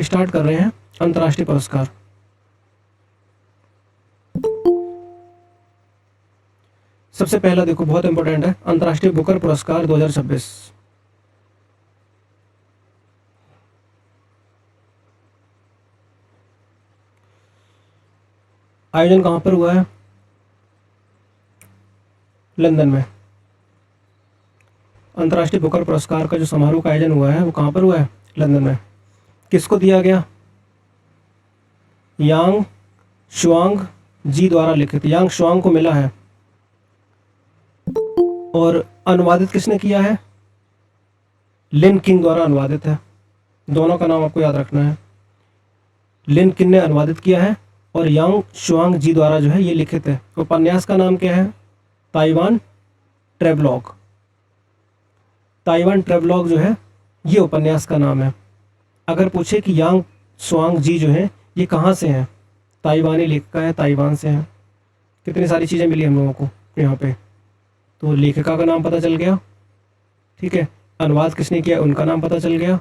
Start कर रहे हैं अंतर्राष्ट्रीय पुरस्कार। सबसे पहला देखो, बहुत इंपॉर्टेंट है, अंतर्राष्ट्रीय बुकर पुरस्कार 2026। आयोजन कहां पर हुआ है? लंदन में। अंतर्राष्ट्रीय बुकर पुरस्कार का जो समारोह का आयोजन हुआ है वो कहां पर हुआ है? लंदन में। किसको दिया गया? यांग शुआंग जी द्वारा लिखित, यांग शुआंग को मिला है। और अनुवादित किसने किया है? लिन किंग द्वारा अनुवादित है। दोनों का नाम आपको याद रखना है। लिन किंग ने अनुवादित किया है और यांग शुआंग जी द्वारा जो है ये लिखित है। उपन्यास का नाम क्या है? Taiwan travelogue. ताइवान ट्रेवलॉग जो है ये उपन्यास का नाम है। अगर पूछे कि यांग शुआंग जी जो है ये कहाँ से हैं? ताइवानी लेखिका है, ताइवान से हैं। कितनी सारी चीज़ें मिली हम लोगों को यहाँ पे। तो लेखिका का नाम पता चल गया, ठीक है, अनुवाद किसने किया उनका नाम पता चल गया,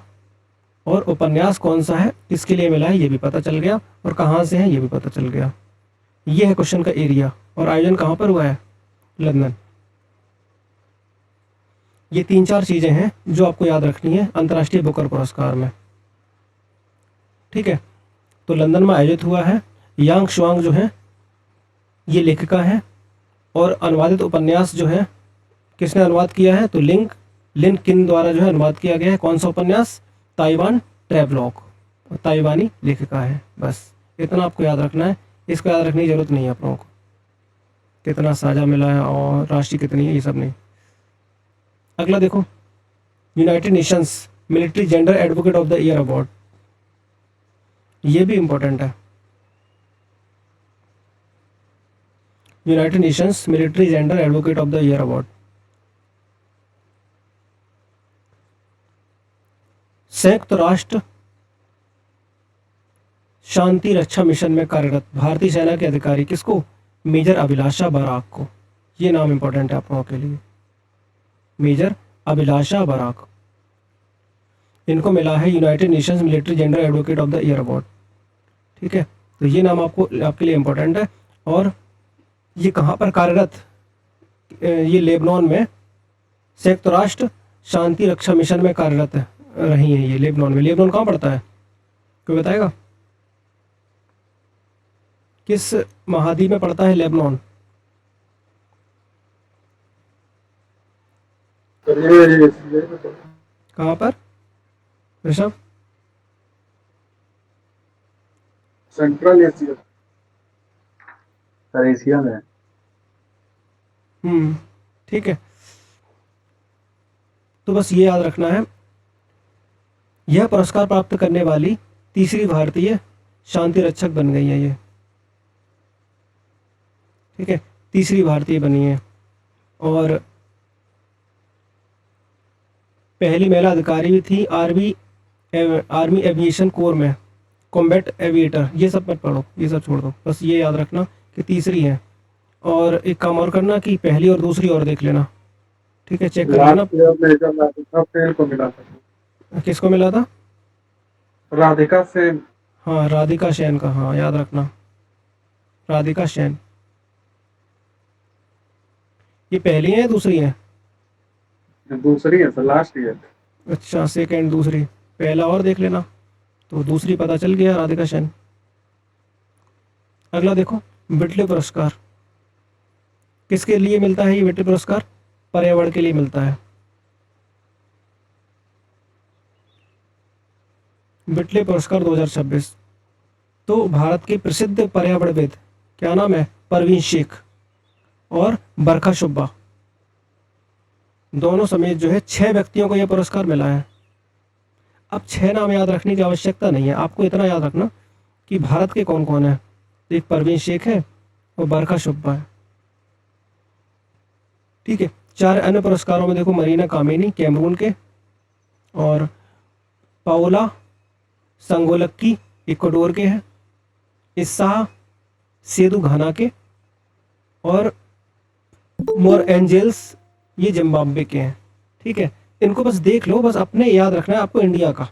और उपन्यास कौन सा है किसके लिए मिला है ये भी पता चल गया, और कहाँ से है ये भी पता चल गया। ये है क्वेश्चन का एरिया। और आयोजन कहाँ पर हुआ है? लंदन। ये 3-4 चीज़ें हैं जो आपको याद रखनी है अंतर्राष्ट्रीय बुकर पुरस्कार में, ठीक है। तो लंदन में आयोजित हुआ है। यांग शुआंग जो है ये लेखिका है, और अनुवादित उपन्यास जो है किसने अनुवाद किया है? तो लिन किन द्वारा जो है अनुवाद किया गया है। कौन सा उपन्यास? Taiwan travelogue. ताइवानी लेखिका है। बस इतना आपको याद रखना है, इसको याद रखने की जरूरत नहीं है आप लोगों को, कितना साझा मिला है और राशि कितनी है ये सब नहीं। अगला देखो, United Nations military gender advocate of the year award, ये भी इंपॉर्टेंट है। United Nations military gender advocate of the year award. संयुक्त राष्ट्र शांति रक्षा मिशन में कार्यरत भारतीय सेना के अधिकारी किसको? मेजर अभिलाषा बराक को। ये नाम इंपॉर्टेंट है आप लोगों के लिए, मेजर अभिलाषा बराक। इनको मिला है United Nations military gender advocate of the year award, ठीक है। तो ये नाम आपको आपके लिए इंपॉर्टेंट है। और ये कहाँ पर कार्यरत? ये लेबनान में संयुक्त राष्ट्र शांति रक्षा मिशन में कार्यरत रही हैं ये लेबनान में। लेबनान कहाँ पड़ता है कोई बताएगा? किस महाद्वीप में पड़ता है लेबनान? कहाँ पर Rishabh? Central Asia, sir Asia में। ठीक है। तो बस ये याद रखना है, यह पुरस्कार प्राप्त करने वाली तीसरी भारतीय शांति रक्षक बन गई है ये, ठीक है, तीसरी भारतीय बनी है। और पहली महिला अधिकारी भी थी आर्मी एविएशन कोर में, कॉम्बैट एविएटर। ये सब मत पढ़ो, ये सब छोड़ दो, बस ये याद रखना कि तीसरी है। और एक काम और करना कि पहली और दूसरी और देख लेना, ठीक है, चेक कर लेना। को मिला था। किसको मिला था? राधिका सेन। हाँ, राधिका सेन का, हाँ याद रखना, राधिका सेन। ये पहली है या दूसरी है? दूसरी है सर, लास्ट ईयर। अच्छा, सेकंड दूसरी, पहला और देख लेना तो दूसरी पता चल गया, राधिका सेन। अगला देखो, विटले पुरस्कार किसके लिए मिलता है? ये विटले पुरस्कार पर्यावरण के लिए मिलता है। विटले पुरस्कार 2026। तो भारत के प्रसिद्ध पर्यावरणविद, क्या नाम है? परवीन शेख और बरखा शुब्बा, दोनों समेत जो है 6 व्यक्तियों को यह पुरस्कार मिला है। अब 6 नाम याद रखने की आवश्यकता नहीं है, आपको इतना याद रखना कि भारत के कौन कौन है। एक परवीन शेख है और बरखा शुब्बा है, ठीक है। 4 अन्य पुरस्कारों में देखो, मरीना कामेनी कैमरून के, और पाओला संगोलक्की इक्वाडोर के हैं, इस्सा सेदू घाना के, और मोर एंजल्स ये जिम्बाब्वे के हैं, ठीक है। इनको बस देख लो, बस अपने याद रखना है आपको इंडिया का,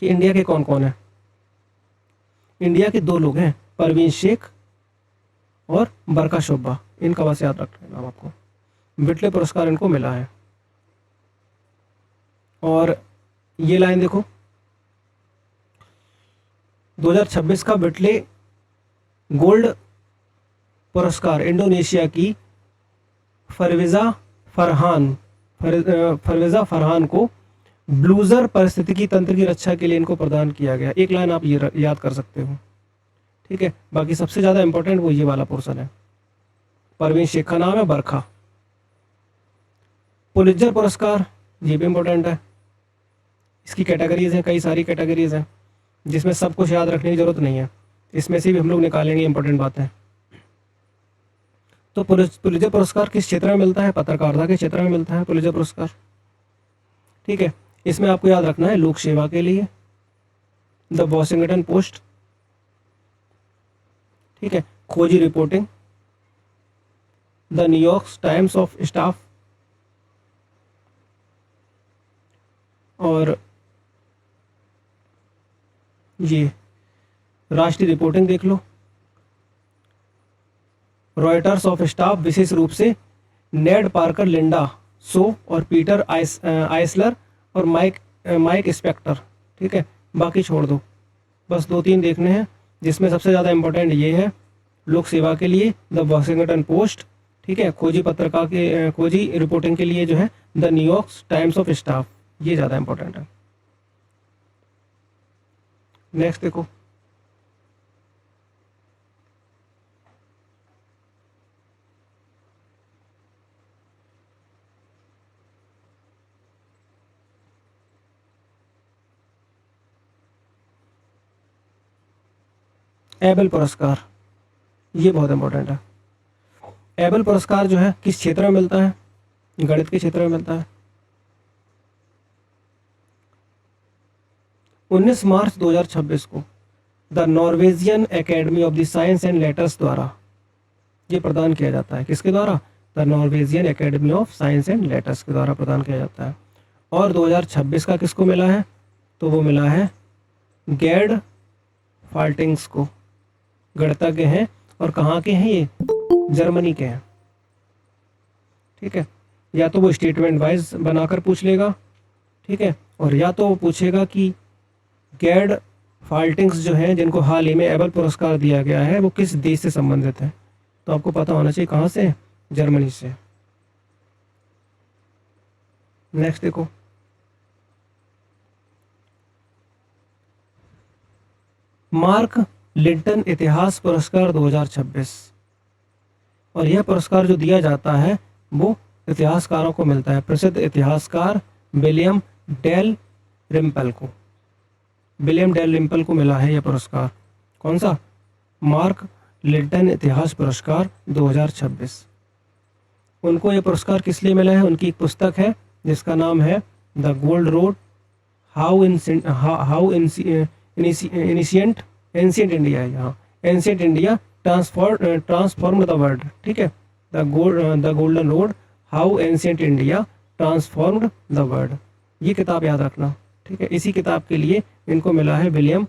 कि इंडिया के कौन कौन है। इंडिया के 2 लोग हैं, परवीन शेख और बरका शोभा, इनका बस याद रखना है नाम आपको। बिटले पुरस्कार इनको मिला है। और ये लाइन देखो, 2026 का बिटले गोल्ड पुरस्कार इंडोनेशिया की फरवेजा फरहान को ब्लूजर परिस्थितिकी तंत्र की रक्षा के लिए इनको प्रदान किया गया। एक लाइन आप ये याद कर सकते हो, ठीक है। बाकी सबसे ज़्यादा इंपॉर्टेंट वो ये वाला पोर्शन है। परवीन शेख का नाम है बरखा। पुलित्जर पुरस्कार ये भी इंपॉर्टेंट है। इसकी कैटेगरीज हैं, कई सारी कैटेगरीज हैं जिसमें सब कुछ याद रखने की जरूरत नहीं है, इसमें से भी हम लोग निकालेंगे इंपॉर्टेंट बातें। तो पुलित्जर पुरस्कार किस क्षेत्र में मिलता है? पत्रकारिता के क्षेत्र में मिलता है पुलित्जर पुरस्कार, ठीक है। इसमें आपको याद रखना है लोक सेवा के लिए द वॉशिंगटन पोस्ट, ठीक है, खोजी reporting the New York times of staff, और ये राष्ट्रीय रिपोर्टिंग देख लो, रॉयटर्स ऑफ स्टाफ, विशेष रूप से नेड पार्कर, लिंडा सो और पीटर आइसलर और माइक स्पेक्टर, ठीक है। बाकी छोड़ दो, बस 2-3 देखने हैं जिसमें सबसे ज़्यादा इंपॉर्टेंट ये है लोक सेवा के लिए द वॉशिंगटन पोस्ट, ठीक है, खोजी पत्रकार के खोजी रिपोर्टिंग के लिए जो है the New York times of staff, ये ज़्यादा इंपॉर्टेंट है। नेक्स्ट देखो, एबल पुरस्कार, ये बहुत इंपॉर्टेंट है। एबल पुरस्कार जो है किस क्षेत्र में मिलता है? गणित के क्षेत्र में मिलता है। 19 मार्च 2026 को the Norwegian academy of the science and letters द्वारा ये प्रदान किया जाता है। किसके द्वारा? The Norwegian academy of science and letters के द्वारा प्रदान किया जाता है। और 2026 का किसको मिला है? तो वो मिला है गेर्ड फाल्टिंग्स को। गणितज्ञ हैं और कहाँ के हैं ये? जर्मनी के हैं, ठीक है। या तो वो स्टेटमेंट वाइज बनाकर पूछ लेगा, ठीक है, और या तो वो पूछेगा कि गेर्ड फाल्टिंग्स जो हैं जिनको हाल ही में एबल पुरस्कार दिया गया है वो किस देश से संबंधित है। तो आपको पता होना चाहिए कहाँ से? जर्मनी से। नेक्स्ट देखो, मार्क लिंटन इतिहास पुरस्कार 2026, और यह पुरस्कार जो दिया जाता है वो इतिहासकारों को मिलता है। प्रसिद्ध इतिहासकार विलियम डेल रिम्पल को, विलियम डेल रिम्पल को मिला है यह पुरस्कार। कौन सा? मार्क लिंटन इतिहास पुरस्कार 2026। उनको यह पुरस्कार किस लिए मिला है? उनकी एक पुस्तक है जिसका नाम है the gold road, how ancient India है यहाँ, ancient India transform the world, ठीक है। The golden road, how ancient India transformed the world, ये किताब याद रखना, ठीक है। इसी किताब के लिए इनको मिला है, विलियम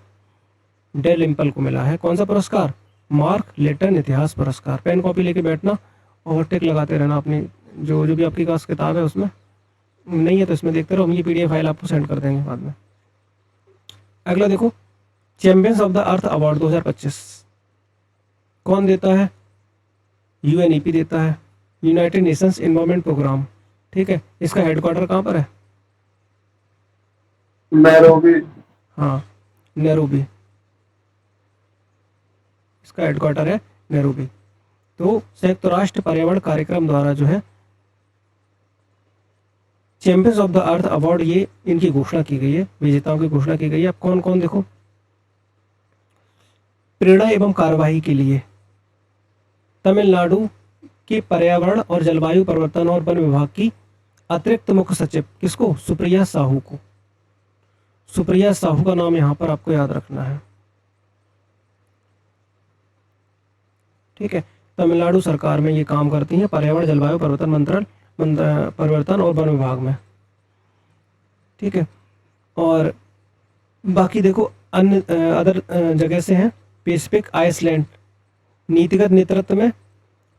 डेल रिम्पल को मिला है कौन सा पुरस्कार? मार्क लिंटन इतिहास पुरस्कार। पेन कॉपी लेके बैठना और टिक लगाते रहना अपनी जो भी आपके पास किताब है उसमें, नहीं है तो इसमें देखते रहो, हम ये PDF फाइल आपको सेंड कर देंगे बाद में। अगला देखो, champions of the earth award 2025 कौन देता है? UNEP देता है, यूनाइटेड नेशंस एनवायरनमेंट प्रोग्राम, ठीक है। इसका हेडक्वार्टर कहाँ पर है? नैरोबी। हाँ, नैरोबी, इसका हेडक्वार्टर है नैरोबी। तो संयुक्त राष्ट्र पर्यावरण कार्यक्रम द्वारा जो है champions of the earth award ये इनकी घोषणा की गई है, विजेताओं की घोषणा की गई है। अब कौन कौन देखो, प्रेरणा एवं कार्यवाही के लिए तमिलनाडु के पर्यावरण और जलवायु परिवर्तन और वन विभाग की अतिरिक्त मुख्य सचिव, किसको? सुप्रिया साहू को। सुप्रिया साहू का नाम यहाँ पर आपको याद रखना है, ठीक है। तमिलनाडु सरकार में ये काम करती हैं, पर्यावरण जलवायु परिवर्तन और वन विभाग में, ठीक है। और बाकी देखो अन्य अदर जगह से हैं। पैसिफिक आइसलैंड, नीतिगत नेतृत्व में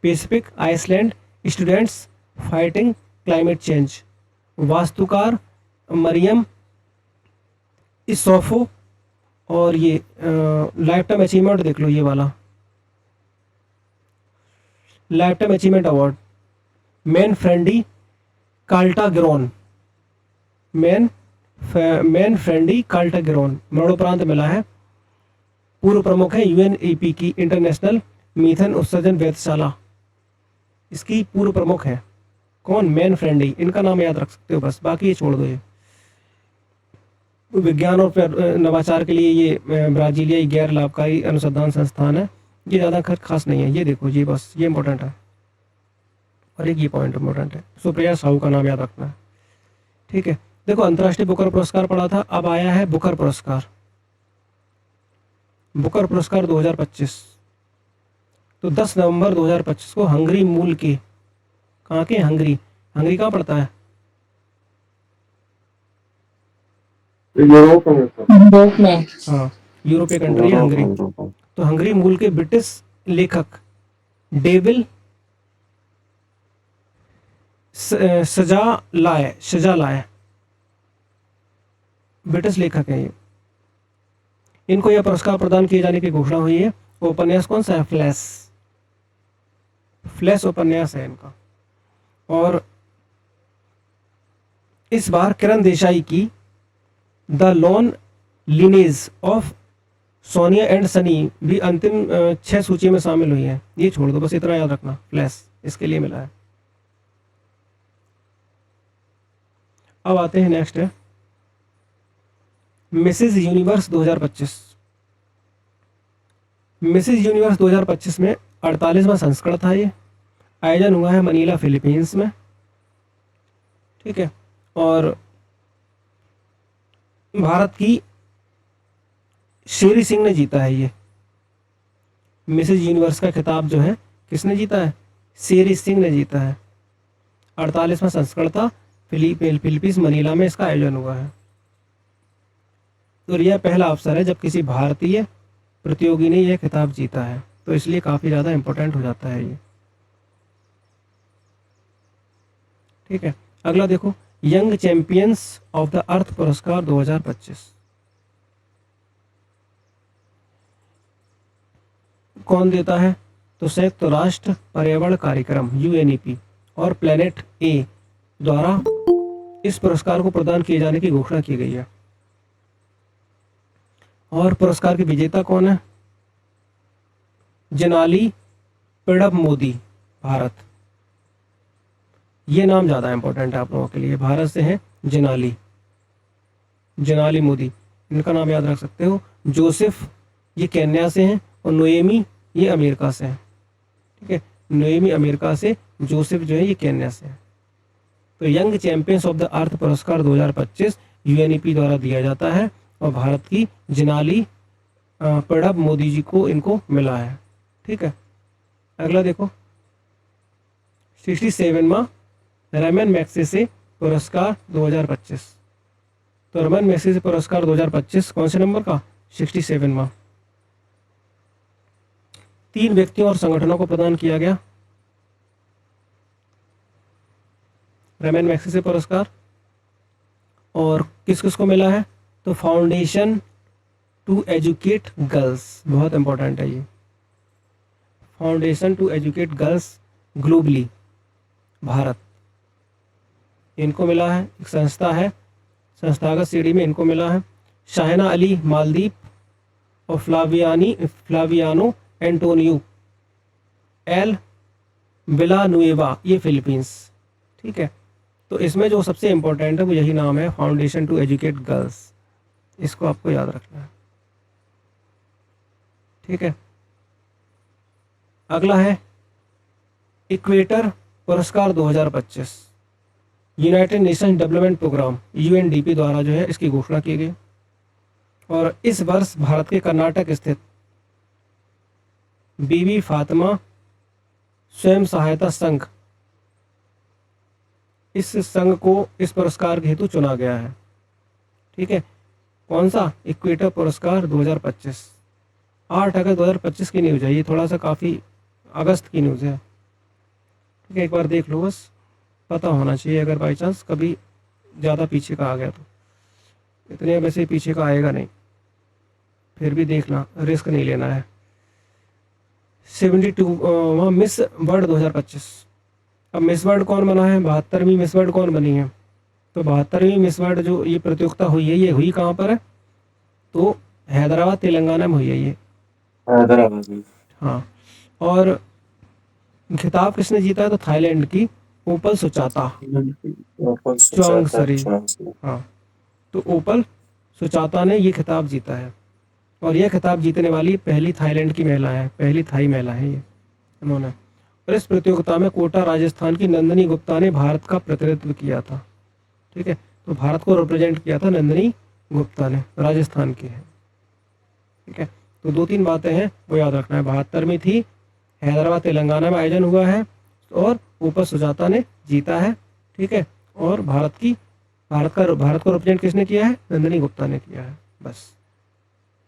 Pacific island students fighting climate change. वास्तुकार मरियम इसोफो। और ये लाइफ टाइम अचीवमेंट देख लो, ये वाला लाइफ टाइम अचीवमेंट अवार्ड मैन फ्रेंडी काल्टाग्रोन। मैन फ्रेंडी काल्टाग्रोन मरणोपरांत मिला है। पूर्व प्रमुख है यूएनईपी की इंटरनेशनल मीथेन उत्सर्जन वेधशाला, इसकी पूर्व प्रमुख है कौन? मैन फ्रेंडी। इनका नाम याद रख सकते हो बस, बाकी ये छोड़ दो। ये विज्ञान और नवाचार के लिए ये ब्राजीलियाई गैर लाभकारी अनुसंधान संस्थान है। ये ज़्यादा खास नहीं है, ये देखो, ये बस ये इंपॉर्टेंट है। और एक ये पॉइंट इंपॉर्टेंट है, सुप्रिया साहू का नाम याद रखना है। ठीक है, देखो अंतर्राष्ट्रीय बुकर पुरस्कार पढ़ा था, अब आया है बुकर पुरस्कार। बुकर पुरस्कार 2025। तो 10 नवंबर 2025 को हंगरी मूल के, कहाँ के? हंगरी। हंगरी कहाँ पड़ता है? यूरोप में था। यूरोप में। हाँ, यूरोपीय कंट्री है हंगरी। तो हंगरी मूल के ब्रिटिश लेखक डेविल सजालाय ब्रिटिश लेखक हैं ये। इनको यह पुरस्कार प्रदान किए जाने की घोषणा हुई है। उपन्यास कौन सा है? फ्लैश। फ्लैश उपन्यास है इनका। और इस बार किरण देसाई की the lawn lineage of Sonia and Sunny भी अंतिम 6 सूची में शामिल हुई है। ये छोड़ दो बस, इतना याद रखना, फ्लैश इसके लिए मिला है। अब आते हैं नेक्स्ट है मिसेज यूनिवर्स 2025। मिसेज यूनिवर्स 2025 में 48वां संस्करण था। ये आयोजन हुआ है मनीला फिलीपींस में। ठीक है, और भारत की शेरी सिंह ने जीता है। ये मिसेज यूनिवर्स का खिताब जो है किसने जीता है? शेरी सिंह ने जीता है। 48वां संस्करण था, फिलीपींस मनीला में इसका आयोजन हुआ है। तो यह पहला अवसर है जब किसी भारतीय प्रतियोगी ने यह खिताब जीता है, तो इसलिए काफ़ी ज़्यादा इम्पोर्टेंट हो जाता है ये। ठीक है, अगला देखो young champions of the earth पुरस्कार 2025 कौन देता है? तो संयुक्त राष्ट्र पर्यावरण कार्यक्रम यूएनईपी और प्लेनेट ए द्वारा इस पुरस्कार को प्रदान किए जाने की घोषणा की गई है। और पुरस्कार के विजेता कौन है? जनाली प्रणब मोदी, भारत। ये नाम ज़्यादा इंपॉर्टेंट है आप लोगों के लिए। भारत से हैं जनाली मोदी, इनका नाम याद रख सकते हो। जोसेफ ये केन्या से हैं, और नोएमी ये अमेरिका से हैं। ठीक है, नोएमी अमेरिका से, जोसेफ जो है ये केन्या से है। तो young champions of the earth पुरस्कार 2025 यूएनईपी द्वारा दिया जाता है, और भारत की जनाली प्रणब मोदी जी को इनको मिला है। ठीक है, अगला देखो 67वां रमन मैग्सेसे पुरस्कार 2025। तो रमन मैग्सेसे पुरस्कार 2025 कौन से नंबर का? 67वां। 3 व्यक्तियों और संगठनों को प्रदान किया गया रमन मैग्सेसे पुरस्कार। और किस किस को मिला है? तो फाउंडेशन टू एजुकेट गर्ल्स, बहुत इंपॉर्टेंट है ये। Foundation to educate girls globally, Bharat, इनको मिला है। एक संस्था है, संस्थागत सीढ़ी में इनको मिला है। शाहिना अली मालदीप और फ्लावियानो एंटोनियो एल विलानुएवा ये फिलीपींस। ठीक है, तो इसमें जो सबसे इम्पोर्टेंट है वो यही नाम है, फाउंडेशन टू एजुकेट गर्ल्स। इसको आपको याद रखना है। ठीक है, अगला है इक्वेटर पुरस्कार 2025। United Nation Development Programme UNDP द्वारा जो है इसकी घोषणा की गई। और इस वर्ष भारत के कर्नाटक स्थित बीबी फातिमा स्वयं सहायता संघ, इस संघ को इस पुरस्कार के हेतु चुना गया है। ठीक है, कौन सा? इक्वेटर पुरस्कार 2025, 8 अगस्त 2025 की न्यूज़ है ये, थोड़ा सा काफ़ी अगस्त की न्यूज़ है। ठीक है, एक बार देख लो, बस पता होना चाहिए, अगर बाई चांस कभी ज़्यादा पीछे का आ गया तो। इतने वैसे पीछे का आएगा नहीं, फिर भी देखना, रिस्क नहीं लेना है। 72 वहाँ मिस वर्ल्ड 2025। अब मिस वर्ल्ड कौन बना है? 72वीं मिस वर्ल्ड कौन बनी है? तो 72वीं मिस वर्ल्ड जो ये प्रतियोगिता हुई है, ये हुई कहाँ पर है? तो हैदराबाद तेलंगाना में हुई है ये। हैदराबाद में। हाँ, और खिताब किसने जीता है? तो थाईलैंड की ओपल सुचाता चुआंगसरी। हाँ, तो ओपल सुचाता ने ये खिताब जीता है, और यह खिताब जीतने वाली पहली थाईलैंड की महिला है, पहली थाई महिला है ये उन्होंने। और इस प्रतियोगिता में कोटा राजस्थान की नंदिनी गुप्ता ने भारत का प्रतिनिधित्व किया था। ठीक है, तो भारत को रिप्रेजेंट किया था नंदिनी गुप्ता ने, राजस्थान की है। ठीक है, तो 2-3 बातें हैं वो याद रखना है। 72 में थी, हैदराबाद तेलंगाना में आयोजन हुआ है, और ऊपर सुजाता ने जीता है। ठीक है, और भारत को रिप्रेजेंट किसने किया है? नंदिनी गुप्ता ने किया है। बस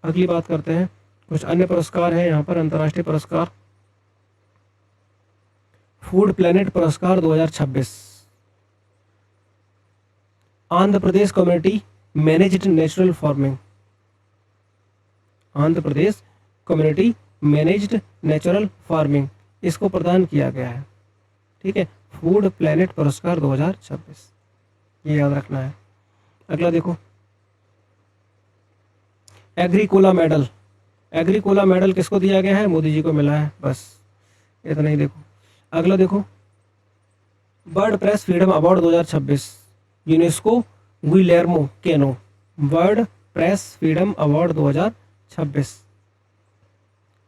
अगली बात करते हैं, कुछ अन्य पुरस्कार हैं यहाँ पर, अंतर्राष्ट्रीय पुरस्कार। फूड प्लेनेट पुरस्कार 2026, Andhra Pradesh community managed natural farming, Andhra Pradesh community managed natural farming, इसको प्रदान किया गया है। ठीक है, फूड प्लेनेट पुरस्कार 2026, ये याद रखना है। अगला देखो, एग्रीकोला मेडल, एग्रीकोला मेडल किसको दिया गया है? मोदी जी को मिला है। बस इतना ही देखो। अगला देखो, world press freedom award 2026, UNESCO Guillermo canoe world press freedom award 2026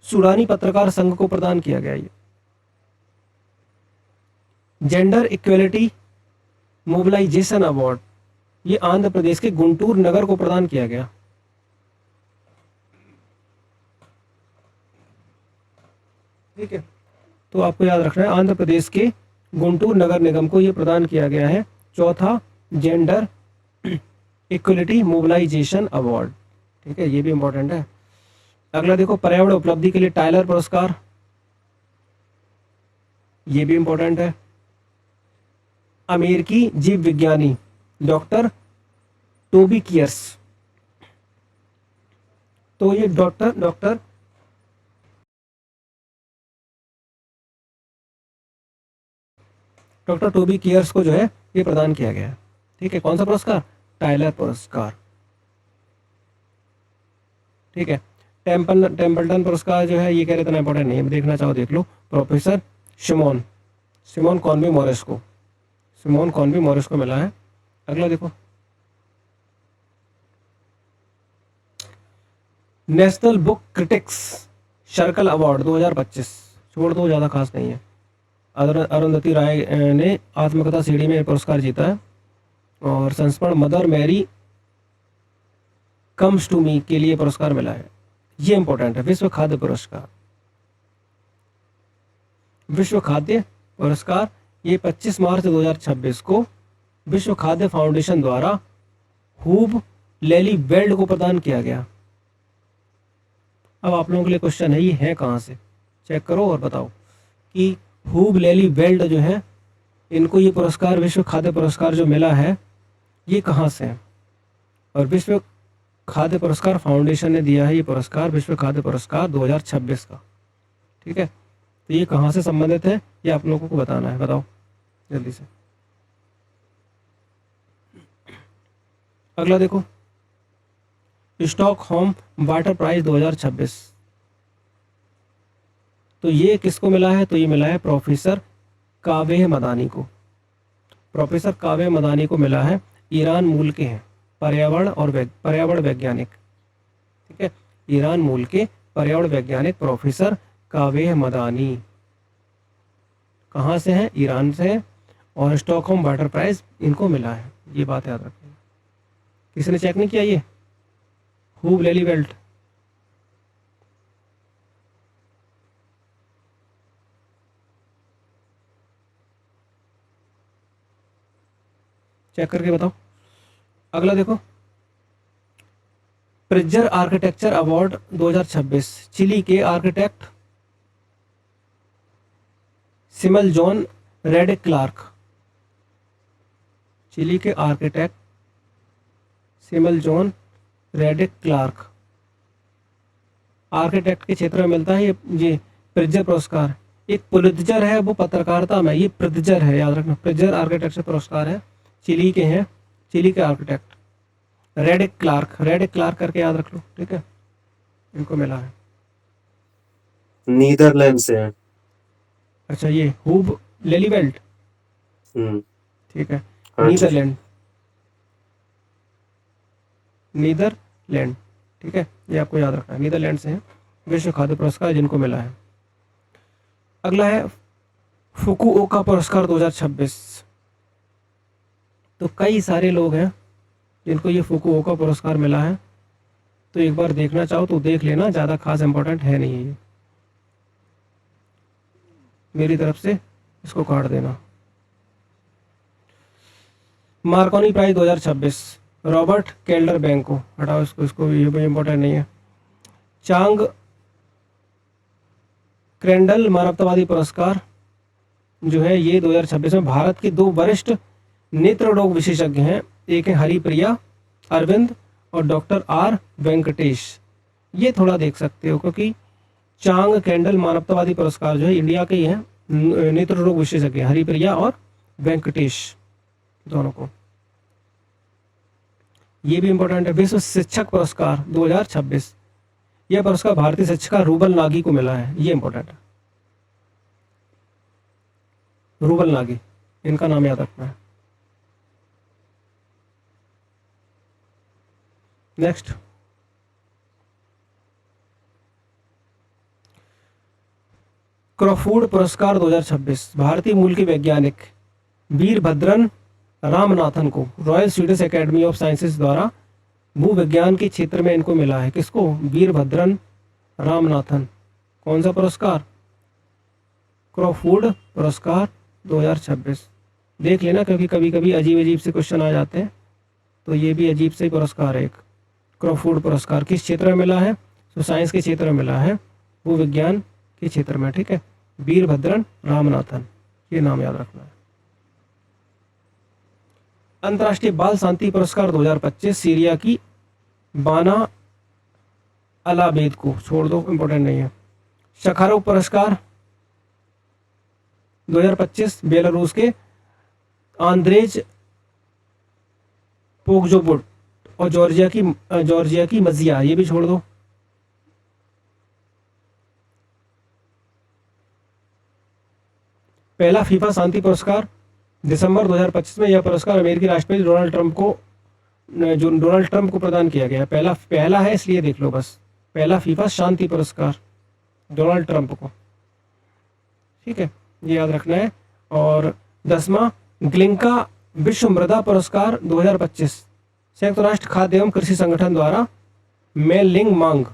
सूडानी पत्रकार संघ को प्रदान किया गया। ये जेंडर इक्वेलिटी मोबिलाइजेशन अवार्ड, ये आंध्र प्रदेश के गुंटूर नगर को प्रदान किया गया। ठीक है, तो आपको याद रखना है, आंध्र प्रदेश के गुंटूर नगर निगम को यह प्रदान किया गया है। चौथा, जेंडर इक्वलिटी मोबिलाइजेशन अवार्ड। ठीक है, ये भी इंपॉर्टेंट है। अगला देखो, पर्यावरण उपलब्धि के लिए टाइलर पुरस्कार, ये भी इंपॉर्टेंट है। अमेरिकी जीव विज्ञानी डॉक्टर टोबी कियर्स, तो ये डॉक्टर टोबी कियर्स को जो है ये प्रदान किया गया है। ठीक है, कौन सा पुरस्कार? टाइलर पुरस्कार। ठीक है, टेम्पल्टन पुरस्कार जो है ये कह रहे इतना इंपॉर्टेंट नहीं है, देखना चाहो देख लो। प्रोफेसर सिमोन कॉनवे मॉरिस को मिला है। अगला देखो, national book critics circle award 2025, छोड़ दो, ज़्यादा खास नहीं है। अरुंधति राय ने आत्मकथा सीढ़ी में पुरस्कार जीता है, और संस्मरण Mother Mary Comes to Me के लिए पुरस्कार मिला है। ये इंपॉर्टेंट है। विश्व खाद्य पुरस्कार, विश्व खाद्य पुरस्कार ये 25 मार्च 2026 को विश्व खाद्य फाउंडेशन द्वारा हूब लेली वेल्ड को प्रदान किया गया। अब आप लोगों के लिए क्वेश्चन है, ये है कहाँ से? चेक करो और बताओ कि हूब लेली वेल्ड जो है, इनको ये पुरस्कार, विश्व खाद्य पुरस्कार जो मिला है, ये कहाँ से है? और विश्व खाद्य पुरस्कार फाउंडेशन ने दिया है ये पुरस्कार, विश्व खाद्य पुरस्कार 2026 का। ठीक है, तो ये कहाँ से संबंधित है, ये आप लोगों को बताना है। बताओ जल्दी से। अगला देखो, स्टॉकहोम वाटर प्राइज 2026, तो ये किसको मिला है? तो ये मिला है प्रोफेसर कावेह मदानी को। प्रोफेसर कावेह मदानी को मिला है, ईरान मूल के हैं, पर्यावरण वैज्ञानिक। ठीक है, ईरान मूल के पर्यावरण वैज्ञानिक प्रोफेसर कावेह मदानी कहाँ से हैं? ईरान से है, और स्टॉकहोम वाटर प्राइज इनको मिला है। ये बात याद रखिए। किसी ने चेक नहीं किया ये हूब लेली वेल्ट? चेक करके बताओ। अगला देखो, प्रिट्जर आर्किटेक्चर अवार्ड 2026 चिली के आर्किटेक्ट सिमल जॉन रेडिक क्लार्क, चिली के आर्किटेक्ट सिमल जॉन रेडिक क्लार्क, आर्किटेक्ट के क्षेत्र में मिलता है ये प्रिट्जर पुरस्कार। एक पुलित्जर है वो पत्रकारिता में, ये प्रिट्जर है, याद रखना। प्रिट्जर आर्किटेक्चर पुरस्कार है, चिली के हैं, चिली के आर्किटेक्ट रेडिक क्लार्क करके याद रख लो, ठीक है, इनको मिला है। नीदरलैंड से है। अच्छा, ये हुब लेलीवेल्ट, ठीक है, हाँ जी। नीदरलैंड, ठीक है, ये आपको याद रखना है, नीदरलैंड से है, विश्व खाद्य पुरस्कार जिनको मिला है। अगला है फुकुओका पुरस्कार 2026। तो कई सारे लोग हैं जिनको ये फुकुओका पुरस्कार मिला है, तो एक बार देखना चाहो तो देख लेना, ज़्यादा खास इंपॉर्टेंट है नहीं ये, मेरी तरफ से इसको काट देना। मार्कोनी प्राइज 2026 रॉबर्ट केल्डर बैंक को हटाओ, इसको ये भी इम्पोर्टेंट नहीं है। चांग क्रेंडल मानवतावादी पुरस्कार जो है ये 2026 में भारत के 2 वरिष्ठ नेत्र रोग विशेषज्ञ हैं, एक है हरिप्रिया अरविंद और डॉक्टर आर वेंकटेश। ये थोड़ा देख सकते हो क्योंकि चांग कैंडल मानवतावादी पुरस्कार जो है इंडिया के ही हैं, नेत्र रोग विशेषज्ञ हरिप्रिया और वेंकटेश दोनों को। ये भी इंपॉर्टेंट है। विश्व शिक्षक पुरस्कार 2026, यह पुरस्कार भारतीय शिक्षिका रूबल नागी को मिला है, ये इंपॉर्टेंट है, रूबल नागी, इनका नाम याद रखना है। नेक्स्ट, क्रॉफोर्ड पुरस्कार 2026 भारतीय मूल के वैज्ञानिक वीरभद्रन रामनाथन को royal Swedish academy of sciences द्वारा भूविज्ञान के क्षेत्र में इनको मिला है। किसको? वीरभद्रन रामनाथन। कौन सा पुरस्कार? क्रॉफोर्ड पुरस्कार 2026। देख लेना क्योंकि कभी कभी अजीब अजीब से क्वेश्चन आ जाते हैं, तो ये भी अजीब से पुरस्कार है एक। क्रॉफोर्ड पुरस्कार किस क्षेत्र में मिला है? तो साइंस के क्षेत्र में मिला है, भूविज्ञान के क्षेत्र में, ठीक है। वीरभद्रन रामनाथन, ये नाम याद रखना है। अंतर्राष्ट्रीय बाल शांति पुरस्कार 2025 सीरिया की बाना अलाबेद को छोड़ दो, इंपॉर्टेंट नहीं है। शखारोव पुरस्कार 2025 बेलारूस के आंद्रेज पोगजोबुट और जॉर्जिया की मजिया, ये भी छोड़ दो। पहला फीफा शांति पुरस्कार दिसंबर 2025 में, यह पुरस्कार अमेरिकी राष्ट्रपति डोनाल्ड ट्रंप को प्रदान किया गया। पहला है इसलिए देख लो बस, पहला फीफा शांति पुरस्कार डोनाल्ड ट्रंप को, ठीक है, ये याद रखना है। और 10वां ग्लिंका विश्व मृदा पुरस्कार 2025 संयुक्त राष्ट्र खाद्य एवं कृषि संगठन द्वारा मेलिंग मांग,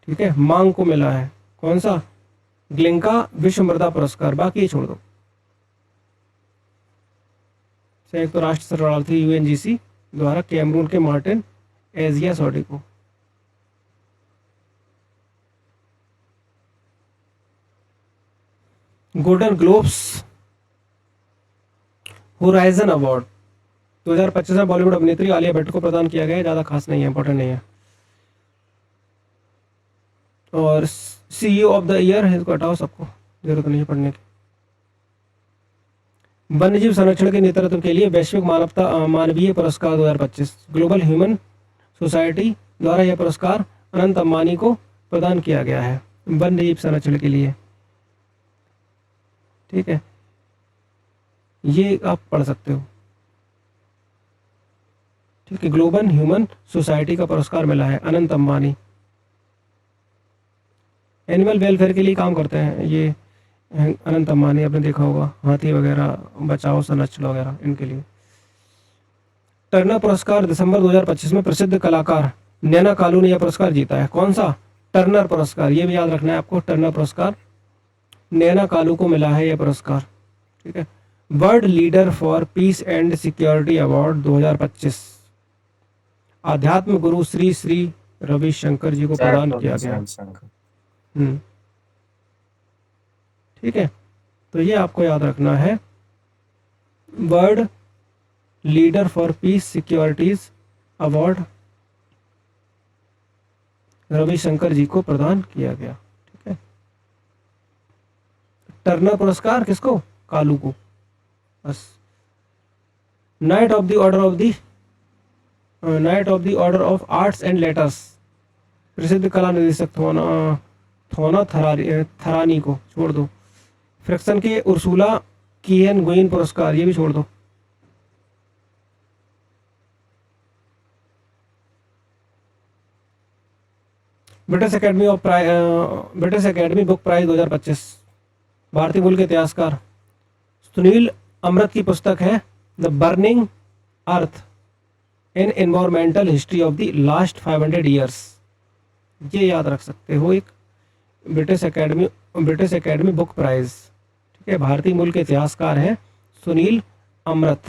ठीक है, मांग को मिला है। कौन सा? ग्लिंका विश्व मृदा पुरस्कार, बाकी छोड़ दो। संयुक्त राष्ट्र शरणार्थी UNGC द्वारा कैमरून के मार्टिन एजिया सॉडी को। गोल्डन ग्लोब्स होराइजन अवार्ड 2025 में बॉलीवुड अभिनेत्री आलिया भट्ट को प्रदान किया गया, ज्यादा खास नहीं है, इंपॉर्टेंट नहीं है। और CEO ऑफ द ईयर है, इसको हटाओ, सबको जरूरत नहीं है पढ़ने की। वन्यजीव संरक्षण के नेतृत्व के लिए वैश्विक मानवीय पुरस्कार 2025 ग्लोबल ह्यूमन सोसाइटी द्वारा यह पुरस्कार अनंत अंबानी को प्रदान किया गया है वन्यजीव संरक्षण के लिए, ठीक है, ये आप पढ़ सकते हो, ठीक है। ग्लोबल ह्यूमन सोसाइटी का पुरस्कार मिला है अनंत अंबानी। एनिमल वेलफेयर के लिए काम करते हैं ये अनंत अंबानी, आपने देखा होगा, हाथी वगैरह बचाओ संरक्षण वगैरह, इनके लिए। टर्नर पुरस्कार दिसंबर 2025 में प्रसिद्ध कलाकार नैना कालू ने यह पुरस्कार जीता है। कौन सा? टर्नर पुरस्कार, ये भी याद रखना है आपको, टर्नर पुरस्कार नैना कालू को मिला है यह पुरस्कार, ठीक है। World leader for piece and security award 2025 आध्यात्म गुरु श्री श्री रविशंकर जी को प्रदान किया गया। रविशंकर। ठीक है, तो ये आपको याद रखना है। World leader for peace securities award Ravishankar ji को प्रदान किया गया। ठीक है, टर्नर पुरस्कार किसको? कालू को। बस। Night of the order of arts and letters, प्रसिद्ध कला निदेशक थोना थरानी को छोड़ दो। फ्रिक्शन के उर्सुला कीन गुइन पुरस्कार, ये भी छोड़ दो। ब्रिटिश एकेडमी बुक प्राइज 2025, भारतीय मूल के इतिहासकार सुनील अमृत की पुस्तक है the burning earth in environmental history of the last 500 years. ये याद रख सकते हो, एक ब्रिटिश एकेडमी बुक प्राइज। ठीक है, भारतीय मूल के इतिहासकार हैं सुनील अमृत,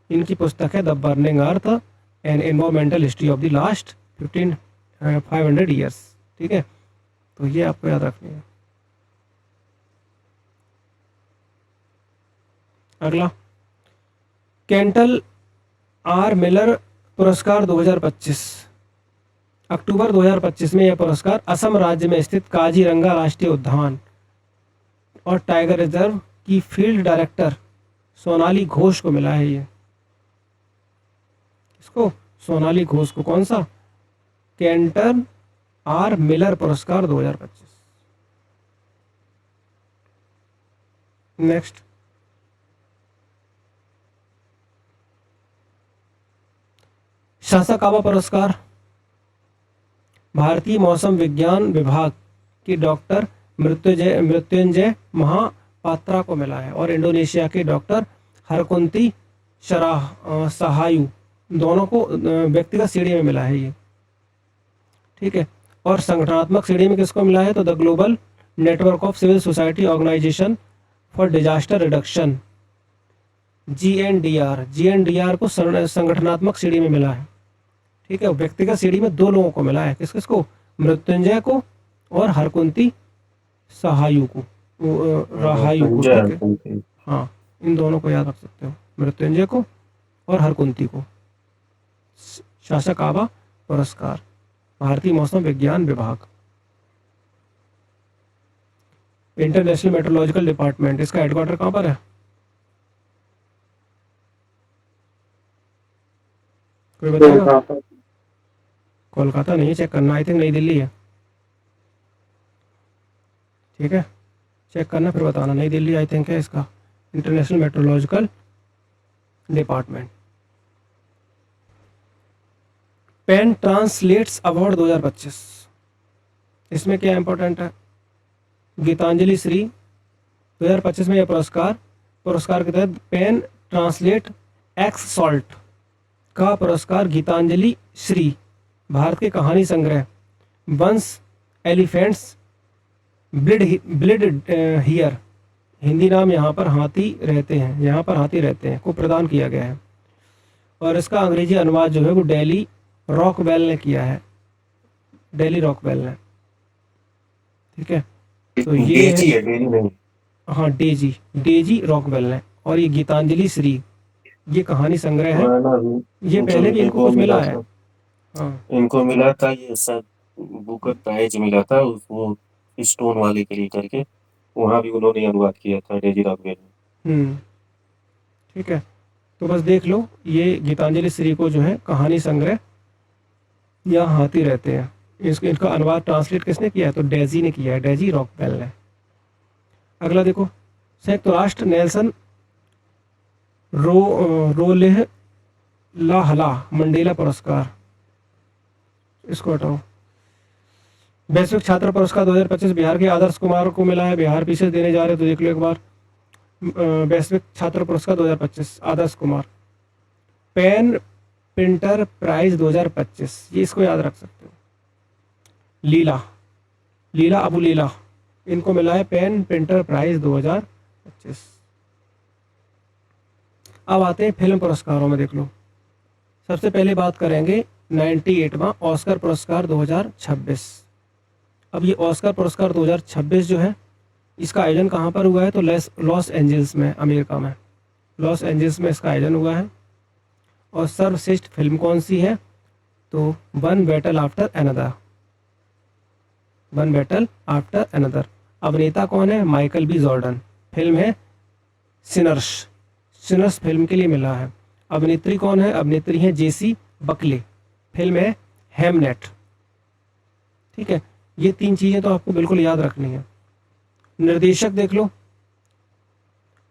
इनकी पुस्तक है the burning earth N environmental history of the last 500 years. ठीक है, तो ये आपको याद रखनी है। अगला कैंटल आर मिलर पुरस्कार 2025, अक्टूबर 2025 में यह पुरस्कार असम राज्य में स्थित काजीरंगा राष्ट्रीय उद्यान और टाइगर रिजर्व की फील्ड डायरेक्टर सोनाली घोष को मिला है। ये इसको सोनाली घोष को, कौन सा? कैंटन आर मिलर पुरस्कार 2025। नेक्स्ट, सासाकावा पुरस्कार भारतीय मौसम विज्ञान विभाग की डॉक्टर मृत्युंजय महापात्रा को मिला है और इंडोनेशिया के डॉक्टर हरकुंती सहायु, दोनों को व्यक्तिगत श्रेणी में मिला है ये। ठीक है, और संगठनात्मक श्रेणी में किसको मिला है? तो the Global Network of Civil Society Organisation for Disaster Reduction, GNDR को संगठनात्मक श्रेणी में मिला है। ठीक है, व्यक्तिगत श्रेणी में 2 लोगों को मिला है, किसको? मृत्युंजय को और हरकुंती सहायु को, राहायु को। ठीक है, हाँ, इन दोनों को याद रख सकते हो, मृत्युंजय को और हरकुंती को। सासाकावा पुरस्कार भारतीय मौसम विज्ञान विभाग। इंटरनेशनल मेट्रोलॉजिकल डिपार्टमेंट, इसका हेडक्वार्टर कहाँ पर है? कोई बताएगा? कोलकाता नहीं, चेक करना, आई थिंक नई दिल्ली है। ठीक है, चेक करना फिर बताना, नई दिल्ली आई थिंक है इसका international meteorological department. Pen Translates Award 2025, इसमें क्या इंपॉर्टेंट है? गीतांजलि श्री 2025 में यह पुरस्कार के तहत पेन ट्रांसलेट एक्स सॉल्ट का पुरस्कार गीतांजलि श्री, भारत के कहानी संग्रह Once Elephants Bled Here, Hindi नाम यहाँ पर हाथी रहते हैं, को प्रदान किया गया है। और इसका अंग्रेजी अनुवाद जो है वो डेली रॉकवेल ने किया है, ठीक है, तो ये है, डेजी नहीं, हाँ डेजी रॉकवेल ने। और ये गीतांजलि श्री, ये कहानी संग्रह है, ये पहले भी इनको कुछ मिला है। हाँ, इनको मिला था ये सब बुकर प्राइज मिला था, वो स्टोन वाले के लिए करके, वहाँ भी उन्होंने अनुवाद किया था डेजी रॉकवेल ने। ठीक है, तो बस देख लो, ये गीतांजलि श्री को जो है कहानी संग्रह या हाथी रहते हैं, इनका अनुवाद ट्रांसलेट किसने किया है? तो डेजी ने किया है, डेजी रॉकवेल ने। अगला देखो, संयुक्त राष्ट्र नेल्सन रोलेह लाहला मंडेला पुरस्कार, इसको हटाओ। वैश्विक छात्र पुरस्कार 2025 बिहार के आदर्श कुमार को मिला है। बिहार पीछे देने जा रहे हैं तो देख लो एक बार। वैश्विक छात्र पुरस्कार 2025 Adarsh Kumar. Pen printer prize 2025, ये इसको याद रख सकते हो। लीला अबू लीला, इनको मिला है पेन प्रिंटर प्राइज 2025। अब आते हैं फिल्म पुरस्कारों में, देख लो। सबसे पहले बात करेंगे 98वां ऑस्कर पुरस्कार 2026। अब ये ऑस्कर पुरस्कार 2026 जो है, इसका आयोजन कहाँ पर हुआ है? तो लॉस एंजल्स में, अमेरिका में, लॉस एंजल्स में इसका आयोजन हुआ है। और सर्वश्रेष्ठ फिल्म कौन सी है? तो One Battle After Another, One Battle After Another. अभिनेता कौन है? Michael B Jordan. फिल्म है सिनर्स, सिनर्स फिल्म के लिए मिला है। अभिनेत्री कौन है? अभिनेत्री है जेसी बकले। फिल्म है हेमनेट। ठीक है, ये 3 चीज़ें तो आपको बिल्कुल याद रखनी है। निर्देशक देख लो,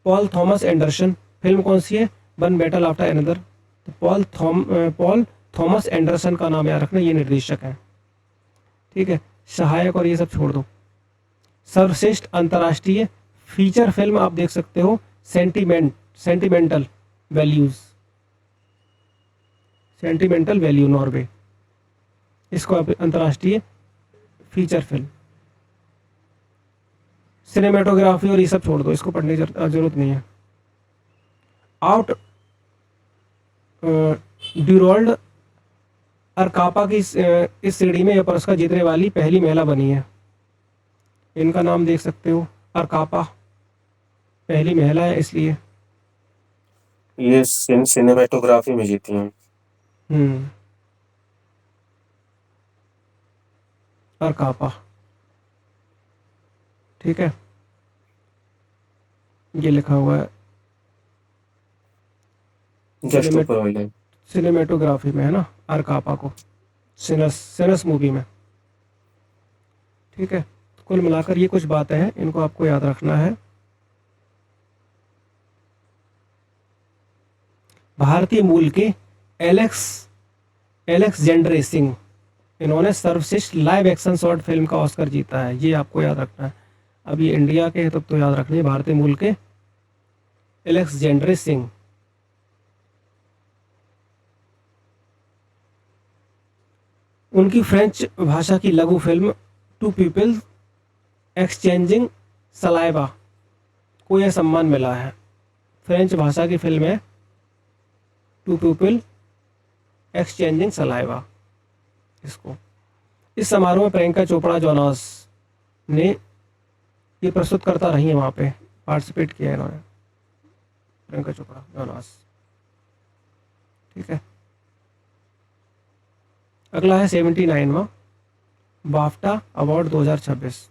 पॉल थॉमस एंडरसन। फिल्म कौन सी है? One Battle After another. तो पॉल थॉमस एंडरसन का नाम याद रखना, ये निर्देशक है। ठीक है, सहायक और ये सब छोड़ दो। सर्वश्रेष्ठ अंतर्राष्ट्रीय फीचर फिल्म आप देख सकते हो sentimental values, sentimental value, Norway. इसको आप अंतर्राष्ट्रीय फीचर फिल्म। सिनेमेटोग्राफी और ये सब छोड़ दो, इसको पढ़ने की जरूरत नहीं है। आउट ड्यूरोल्ड अरकापा की इस श्रेणी में यह पुरस्कार जीतने वाली पहली महिला बनी है। इनका नाम देख सकते हो, अरकापा, पहली महिला है इसलिए। ये सिनेमेटोग्राफी में जीती हैं। अरकापा। ठीक है, ये लिखा हुआ है जस्ट ऊपर वाले सिनेमेटोग्राफी में है ना, अरकापा को सिनस मूवी में। ठीक है, कुल मिलाकर ये कुछ बातें हैं, इनको आपको याद रखना है। भारतीय मूल के एलेक्जेंडर सिंह, इन्होंने सर्वश्रेष्ठ लाइव एक्शन शॉर्ट फिल्म का ऑस्कर जीता है, ये आपको याद रखना है। अब ये इंडिया के हैं तब तो याद रखनी है। भारतीय मूल के एलेक्जेंडर सिंह। उनकी फ्रेंच भाषा की लघु film Two People Exchanging Saliva को यह सम्मान मिला है। फ्रेंच भाषा की फिल्म है टू पीपल एक्सचेंजिंग सलाइवा। इसको इस समारोह में प्रियंका चोपड़ा जोनास ने ये प्रस्तुत करता रही है, वहाँ पे पार्टिसिपेट किया है इन्होंने, प्रियंका चोपड़ा जोनास। ठीक है, अगला है 79वां बाफ्टा अवार्ड 2026।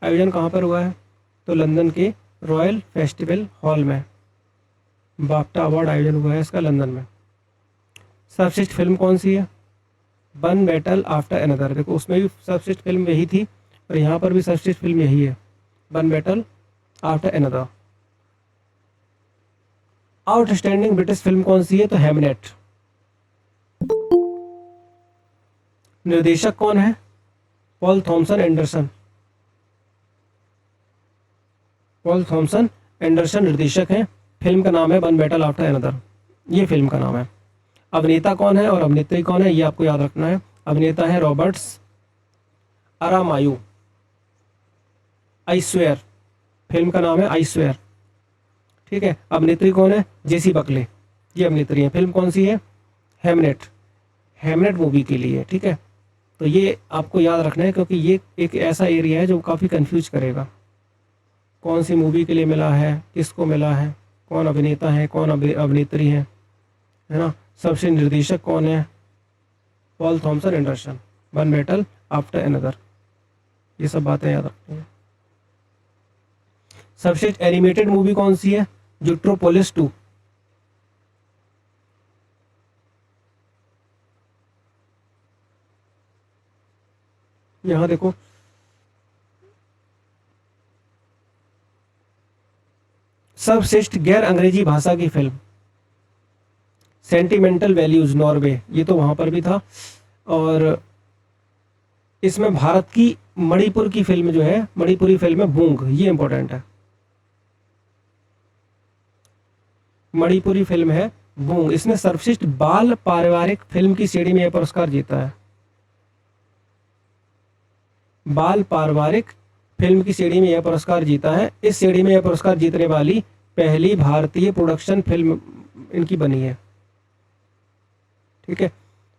आयोजन कहाँ पर हुआ है? तो लंदन के रॉयल फेस्टिवल हॉल में बाफ्टा अवार्ड आयोजन हुआ है इसका, लंदन में। सर्वश्रेष्ठ फिल्म कौन सी है? One Battle After another. देखो उसमें भी सर्वश्रेष्ठ फिल्म यही थी और यहाँ पर भी सर्वश्रेष्ठ फिल्म यही है, One Battle After Another. Outstanding British film कौन सी है? तो हेमनेट। निर्देशक कौन है? Paul Thomson Anderson. Paul Thomson Anderson निर्देशक हैं। फिल्म का नाम है वन बैटल आफ्टर अनदर, ये फिल्म का नाम है। अभिनेता कौन है और अभिनेत्री कौन है, ये आपको याद रखना है। अभिनेता है रॉबर्ट्स अरामायू। आई स्वेयर, फिल्म का नाम है आई स्वेयर। ठीक है, अभिनेत्री कौन है? जेसी बकले, ये अभिनेत्री है। फिल्म कौन सी है? हेमनेट, हेमनेट मूवी के लिए। ठीक है, तो ये आपको याद रखना है क्योंकि ये एक ऐसा एरिया है जो काफ़ी कंफ्यूज करेगा। कौन सी मूवी के लिए मिला है, किसको मिला है, कौन अभिनेता है, कौन अभिनेत्री है ना। सबसे निर्देशक कौन है? Paul Thomson Anderson, One Battle After Another. ये सब बातें याद रखनी है। सर्वश्रेष्ठ एनिमेटेड मूवी कौन सी है? जुट्रोपोलिस 2। यहां देखो, सर्वश्रेष्ठ गैर अंग्रेजी भाषा की फिल्म सेंटिमेंटल वैल्यूज, नॉर्वे। ये तो वहां पर भी था। और इसमें भारत की मणिपुर की फिल्म जो है, मणिपुरी फिल्म है बूंग, ये इंपॉर्टेंट है। मणिपुरी फिल्म है बूंग। इसने सर्वश्रेष्ठ बाल पारिवारिक फिल्म की श्रेणी में यह पुरस्कार जीता है। बाल पारिवारिक फिल्म की श्रेणी में यह पुरस्कार जीता है। इस श्रेणी में यह पुरस्कार जीतने वाली पहली भारतीय प्रोडक्शन फिल्म इनकी बनी है। ठीक है,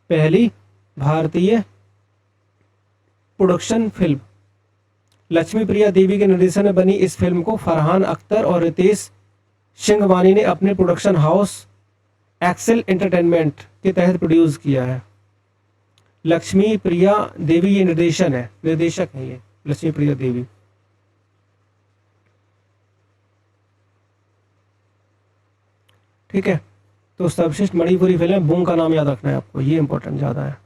पहली भारतीय प्रोडक्शन फिल्म। लक्ष्मी प्रिया देवी के निर्देशन में बनी इस फिल्म को फरहान अख्तर और रितेश सिंघवानी ने अपने प्रोडक्शन हाउस एक्सेल एंटरटेनमेंट के तहत प्रोड्यूस किया है। लक्ष्मी प्रिया देवी ये निर्देशक है ये लक्ष्मी प्रिया देवी। ठीक है, तो सर्वश्रेष्ठ मणिपुरी फिल्म बूम का नाम याद रखना है आपको, ये इंपॉर्टेंट ज़्यादा है।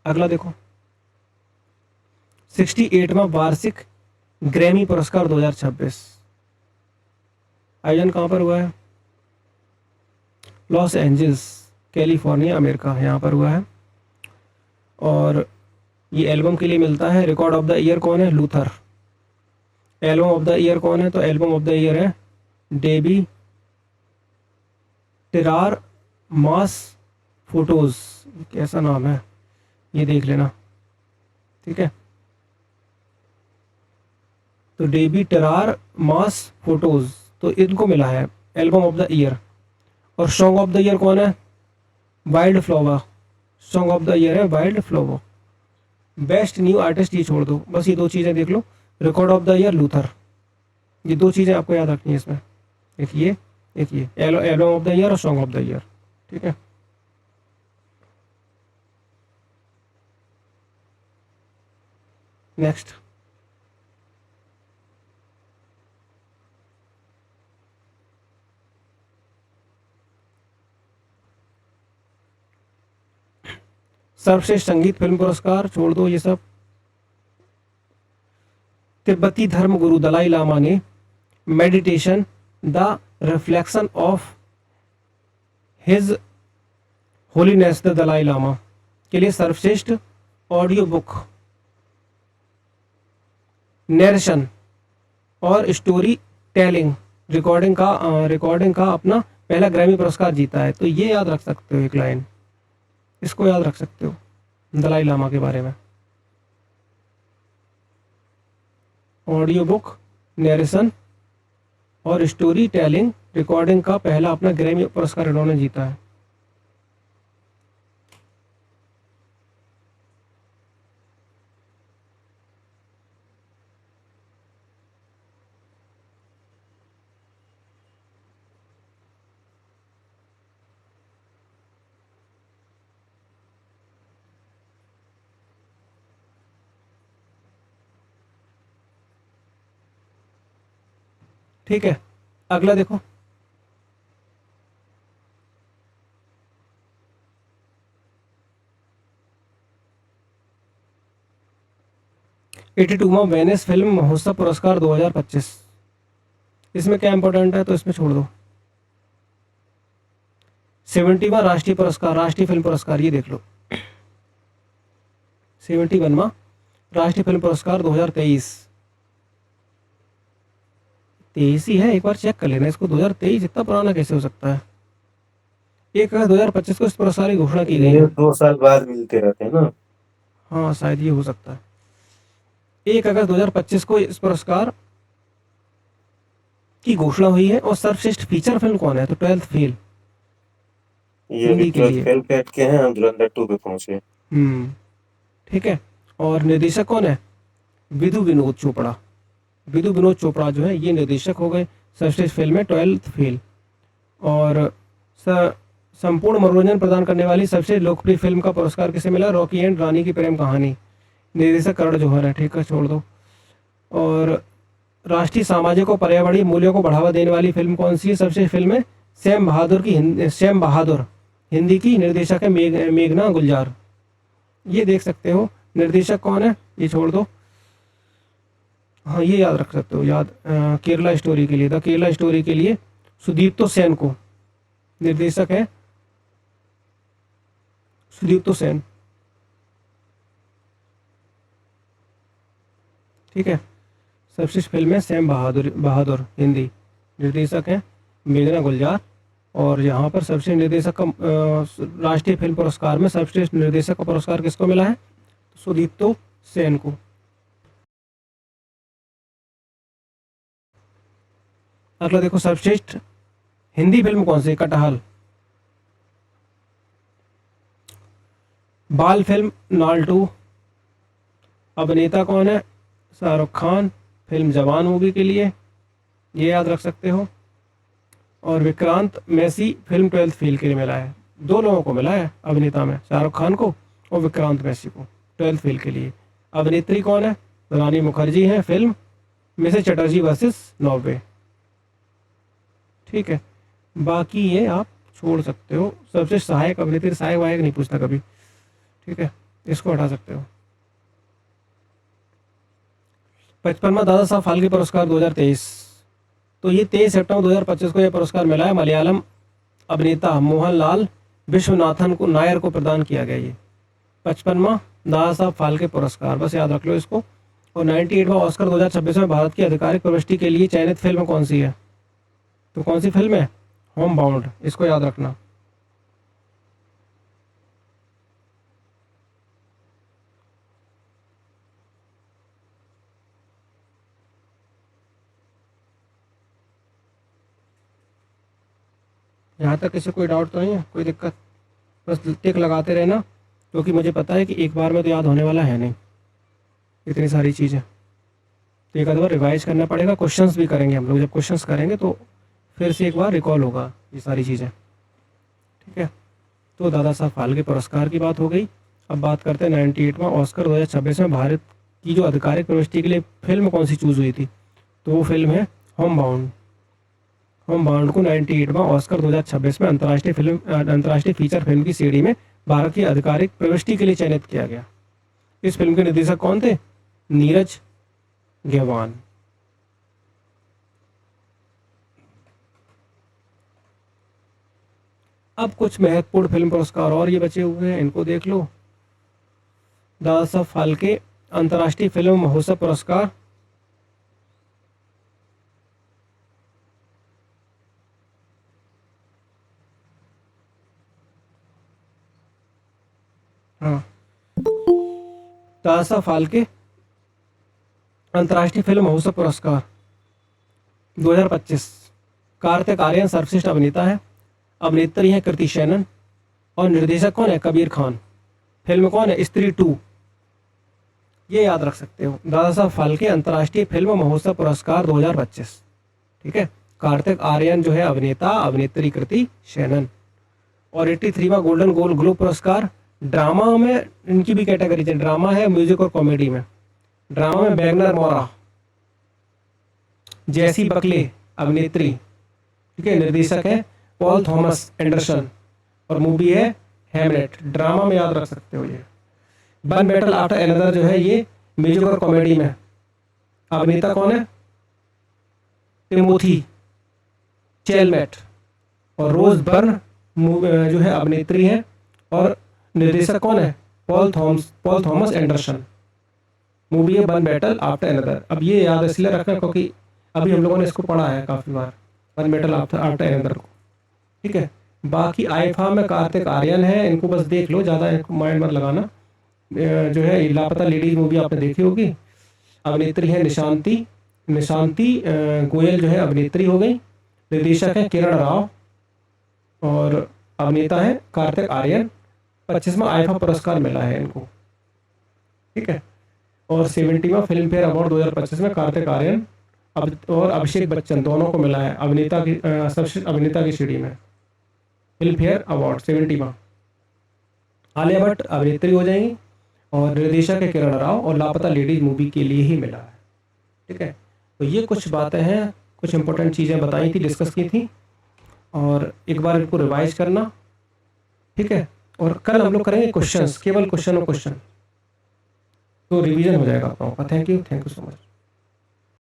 अगला देखो, 68वां वार्षिक ग्रैमी पुरस्कार 2026 आयोजन कहाँ पर हुआ है? लॉस एंजल्स, कैलिफोर्निया, अमेरिका, यहाँ पर हुआ है। और ये एल्बम के लिए मिलता है। रिकॉर्ड ऑफ द ईयर कौन है? Luther. Album of the year कौन है? तो एल्बम ऑफ द ईयर है डेबी टेरार मास फोटोज, कैसा नाम है ये देख लेना। ठीक है, तो डेबी टेरार मास फोटोज, तो इनको मिला है एल्बम ऑफ द ईयर। और सॉन्ग ऑफ द ईयर कौन है? Wild flower. Song of the year है wild flower. Best new artist ये छोड़ दो, बस ये दो चीज़ें देख लो। Record of the year Luther, ये दो चीज़ें आपको याद रखनी है इसमें, एक ये एल्बम ऑफ द ईयर और सॉन्ग ऑफ द ईयर। ठीक है, नेक्स्ट, सर्वश्रेष्ठ संगीत फिल्म पुरस्कार छोड़ दो ये सब। तिब्बती धर्म गुरु दलाई लामा ने Meditation the Reflection of His Holiness the Dalai Lama के लिए सर्वश्रेष्ठ ऑडियो बुक, नरेशन और स्टोरी टेलिंग रिकॉर्डिंग का अपना पहला ग्रैमी पुरस्कार जीता है। तो ये याद रख सकते हो, एक लाइन इसको याद रख सकते हो दलाई लामा के बारे में। ऑडियो बुक, नरेशन और स्टोरी टेलिंग रिकॉर्डिंग का पहला अपना ग्रैमी पुरस्कार इन्होंने जीता है। ठीक है, अगला देखो, एटी 82वां वेनिस फिल्म महोत्सव पुरस्कार 2025। इसमें क्या इंपॉर्टेंट है तो इसमें छोड़ दो। 70वां राष्ट्रीय पुरस्कार, राष्ट्रीय फिल्म पुरस्कार, ये देख लो 71वां राष्ट्रीय फिल्म पुरस्कार 2023। 23 ही है, एक बार चेक कर लेना इसको। 2023 इतना पुराना कैसे हो सकता है? 1 अगस्त 2025 को इस पुरस्कार की घोषणा की गई ये है। 2 साल बाद मिलते रहते हैं ना। हाँ शायद ये हो सकता है। 1 अगस्त 2025 को इस पुरस्कार की घोषणा हुई है। और सर्वश्रेष्ठ फीचर फिल्म कौन है? तो 12th फेल ये हिंदी भी के 12th लिए। फेल पे अटके हैं, हम धुरंधर 2 पे पहुंचे। ठीक है, और निर्देशक कौन है? विधु विनोद चोपड़ा। विधु विनोद चोपड़ा जो है ये निर्देशक हो गए। सर्वश्रेष्ठ फिल्म है 12th फेल। और संपूर्ण मनोरंजन प्रदान करने वाली सबसे लोकप्रिय फिल्म का पुरस्कार किसे मिला? रॉकी एंड रानी की प्रेम कहानी। निर्देशक करण जौहर है। ठीक है, छोड़ दो। और राष्ट्रीय सामाजिक और पर्यावरणीय मूल्यों को बढ़ावा देने वाली फिल्म कौन सी है? सबसे फिल्म है सैम बहादुर, हिंदी की। निर्देशक है मेघना गुलजार। ये देख सकते हो। निर्देशक कौन है ये छोड़ दो। हाँ ये याद रख सकते हो, केरला स्टोरी के लिए, द केरला स्टोरी के लिए सुदीप्तो सेन को। निर्देशक है सुदीप्तो सेन। ठीक है, सर्वश्रेष्ठ फिल्म है सैम बहादुर हिंदी। निर्देशक है मेघना गुलजार। और यहाँ पर सर्वश्रेष्ठ निर्देशक का राष्ट्रीय फिल्म पुरस्कार में सर्वश्रेष्ठ निर्देशक का पुरस्कार किसको मिला है? सुदीप्तो सेन को। अगला देखो, सर्वश्रेष्ठ हिंदी फिल्म कौन सी? कटहल। बाल फिल्म नाल 2, अभिनेता कौन है? शाहरुख खान, फिल्म जवान मूवी के लिए, ये याद रख सकते हो। और Vikrant Massey film 12th fail के लिए मिला है। 2 लोगों को मिला है अभिनेता में, शाहरुख खान को और विक्रांत मैसी को 12th फेल के लिए। अभिनेत्री कौन है? रानी मुखर्जी है, film Mrs Chatterjee versus Norway. ठीक है, बाकी ये आप छोड़ सकते हो। सबसे सहायक अभिनेत्री, सहायक वायक नहीं पूछता कभी, ठीक है, इसको हटा सकते हो। 55वां दादा साहब फाल्के पुरस्कार 2023, तो ये 23 सितंबर 2025 को यह पुरस्कार मिला है। मलयालम अभिनेता मोहनलाल विश्वनाथन को नायर को प्रदान किया गया। ये 55वां दादा साहब फाल्के पुरस्कार, बस याद रख लो इसको। और 98वां ऑस्कर 2026 में भारत की आधिकारिक प्रविष्टि के लिए चयनित फिल्म कौन सी है? तो कौन सी फिल्म है? होम बाउंड, इसको याद रखना। यहाँ तक किसी कोई डाउट तो नहीं है, कोई दिक्कत? बस टिक लगाते रहना, क्योंकि मुझे पता है कि एक बार में तो याद होने वाला है नहीं इतनी सारी चीज़ें, तो एक आध बार रिवाइज करना पड़ेगा। क्वेश्चंस भी करेंगे हम लोग, जब क्वेश्चंस करेंगे तो फिर से एक बार रिकॉल होगा ये सारी चीज़ें, ठीक है। तो दादा साहब फाल्के पुरस्कार की बात हो गई। अब बात करते हैं 98वां ऑस्कर 2026 में भारत की जो आधिकारिक प्रविष्टि के लिए फिल्म कौन सी चूज़ हुई थी? तो वो फिल्म है होम बाउंड। होम बाउंड को 98वां ऑस्कर 2026 में अंतर्राष्ट्रीय फीचर फिल्म की श्रेणी में भारत की आधिकारिक प्रविष्टि के लिए चयनित किया गया। इस फिल्म के निर्देशक कौन थे? नीरज गेवान। अब कुछ महत्वपूर्ण फिल्म पुरस्कार और ये बचे हुए हैं, इनको देख लो। दादा साहब फाल्के अंतर्राष्ट्रीय फिल्म महोत्सव पुरस्कार, हाँ, दादा साहब फाल्के अंतर्राष्ट्रीय फिल्म महोत्सव पुरस्कार 2025। कार्तिक आर्यन सर्वश्रेष्ठ अभिनेता है, अभिनेत्री है कृति शेनन, और निर्देशक कौन है? कबीर खान। फिल्म कौन है? स्त्री 2, ये याद रख सकते हो। दादा साहब फाल्के अंतर्राष्ट्रीय फिल्म महोत्सव पुरस्कार 2025, ठीक है। कार्तिक आर्यन जो है अभिनेता, अभिनेत्री कृति शेनन। और 83वां गोल्डन ग्लोब पुरस्कार ड्रामा में, इनकी भी कैटेगरी है, ड्रामा है, म्यूजिक और कॉमेडी में। ड्रामा में बैगनर मोरा, जैसी बकले अभिनेत्री, ठीक है, निर्देशक है पॉल थॉमस एंडरसन, और मूवी है हैमलेट। ड्रामा में याद रख सकते हो ये। वन बैटल आफ्टर अनदर जो है ये म्यूजिक और कॉमेडी में। अभिनेता कौन है? टिमोथी चैलमेट। और रोज बर्न जो है अभिनेत्री है, और निर्देशक कौन है? Paul Thomas Anderson. मूवी है वन बैटल आफ्टर अनदर। अब ये याद इसलिए रखना क्योंकि अभी हम लोगों ने इसको पढ़ा है काफ़ी बार, वन बैटल आफ्टर अनदर को, ठीक है। बाकी आईफा में कार्तिक आर्यन है, इनको बस देख लो, ज़्यादा इनको माइंड मत लगाना। जो है लापता लेडीज मूवी आपने देखी होगी। अभिनेत्री है निशांती गोयल जो है अभिनेत्री हो गई। निर्देशक है किरण राव, और अभिनेता है कार्तिक आर्यन। 25वां आईफा पुरस्कार मिला है इनको, ठीक है। और 70वां फिल्म फेयर अवार्ड 2025 में कार्तिक आर्यन और अभिषेक बच्चन दोनों को मिला है सर्वश्रेष्ठ अभिनेता की श्रेणी में, फिल्म फेयर अवार्ड 70वां। आलिया भट्ट अभिनेत्री हो जाएंगी, और निर्देशक है किरण राव, और लापता लेडीज मूवी के लिए ही मिला है, ठीक है। तो ये कुछ बातें हैं, कुछ इंपॉर्टेंट चीज़ें बताई थी, डिस्कस की थी, और एक बार इनको रिवाइज करना, ठीक है। और कल हम लोग करेंगे क्वेश्चंस, केवल क्वेश्चन और क्वेश्चन, तो रिवीजन हो जाएगा आप लोगों का। Thank you so much.